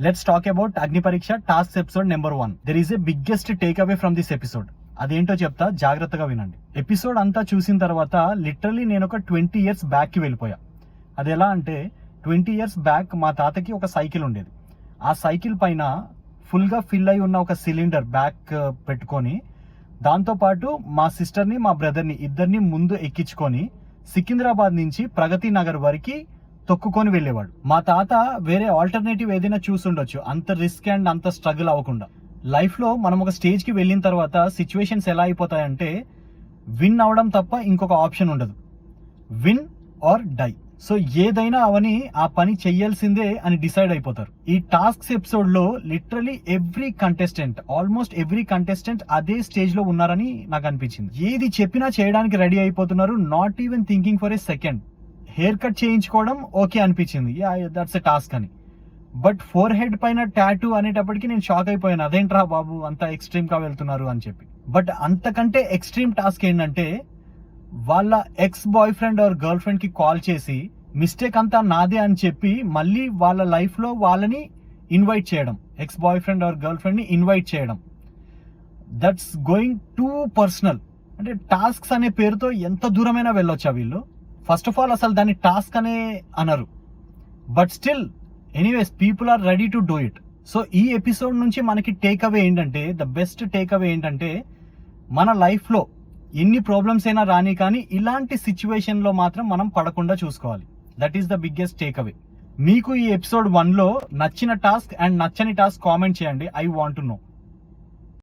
Let's talk about Agni Pariksha tasks episode number 1. There is a biggest takeaway from this episode. అదేంటో చెప్తా, జాగ్రత్తగా వినండి. Episode అంతా చూసిన తర్వాత లిటరలీ నేను ఒక 20 years బ్యాక్కి వెళ్ళిపోయా. అది ఎలా అంటే 20 years బ్యాక్ మా తాతకి ఒక సైకిల్ ఉండేది. ఆ సైకిల్ పైన ఫుల్గా ఫిల్ అయి ఉన్న ఒక సిలిండర్ బ్యాక్ పెట్టుకొని దాంతోపాటు మా సిస్టర్ని మా బ్రదర్ని ఇద్దరిని ముందు ఎక్కించుకొని సికింద్రాబాద్ నుంచి ప్రగతి నగర్ వరకు తొక్కుకొని వెళ్ళేవాడు. మా తాత వేరే ఆల్టర్నేటివ్ ఏదైనా చూసుండొచ్చు, అంత రిస్క్ అండ్ అంత స్ట్రగుల్ అవ్వకుండా. లైఫ్లో మనం ఒక స్టేజ్కి వెళ్ళిన తర్వాత సిచ్యువేషన్స్ ఎలా అయిపోతాయంటే విన్ అవడం తప్ప ఇంకొక ఆప్షన్ ఉండదు. Win or die. సో ఏదైనా అవని ఆ పని చెయ్యాల్సిందే అని డిసైడ్ అయిపోతారు. ఈ టాస్క్స్ ఎపిసోడ్ లో లిటరలీ ఆల్మోస్ట్ ఎవ్రీ కంటెస్టెంట్ అదే స్టేజ్ లో ఉన్నారని నాకు అనిపించింది. ఏది చెప్పినా చేయడానికి రెడీ అయిపోతున్నారు, not even thinking for a second. Hair cut చేయించుకోవడం ఓకే అనిపించింది, దట్స్ ఎ టాస్క్ అని. బట్ ఫోర్ హెడ్ పైన టాటూ అనేటప్పటికి నేను షాక్ అయిపోయాను, అదేంట్రా బాబు అంత ఎక్స్ట్రీమ్ గా వెళ్తున్నారు అని చెప్పి. బట్ అంతకంటే ఎక్స్ట్రీమ్ టాస్క్ ఏంటంటే వాళ్ళ X boy friend or girl friend కి కాల్ చేసి మిస్టేక్ అంతా నాదే అని చెప్పి మళ్ళీ వాళ్ళ లైఫ్ లో వాళ్ళని ఇన్వైట్ చేయడం, X boy friend or girl friend ని ఇన్వైట్ చేయడం. That's going too personal. అంటే టాస్క్స్ అనే పేరుతో ఎంత దూరమైనా వెళ్ళొచ్చా వీళ్ళు? ఫస్ట్ ఆఫ్ ఆల్ అసలు దాన్ని టాస్క్ అనే అనరు, but still anyways people are ready to do it. So ఈ ఎపిసోడ్ నుంచి మనకి టేక్అవే ఏంటంటే, ద బెస్ట్ టేక్అవే ఏంటంటే, మన లైఫ్లో ఎన్ని ప్రాబ్లమ్స్ అయినా రాని కానీ ఇలాంటి సిచ్యువేషన్లో మాత్రం మనం పడకుండా చూసుకోవాలి. That is the biggest takeaway. మీకు ఈ ఎపిసోడ్ 1లో నచ్చిన టాస్క్ అండ్ నచ్చని టాస్క్ కామెంట్ చేయండి. I want to know.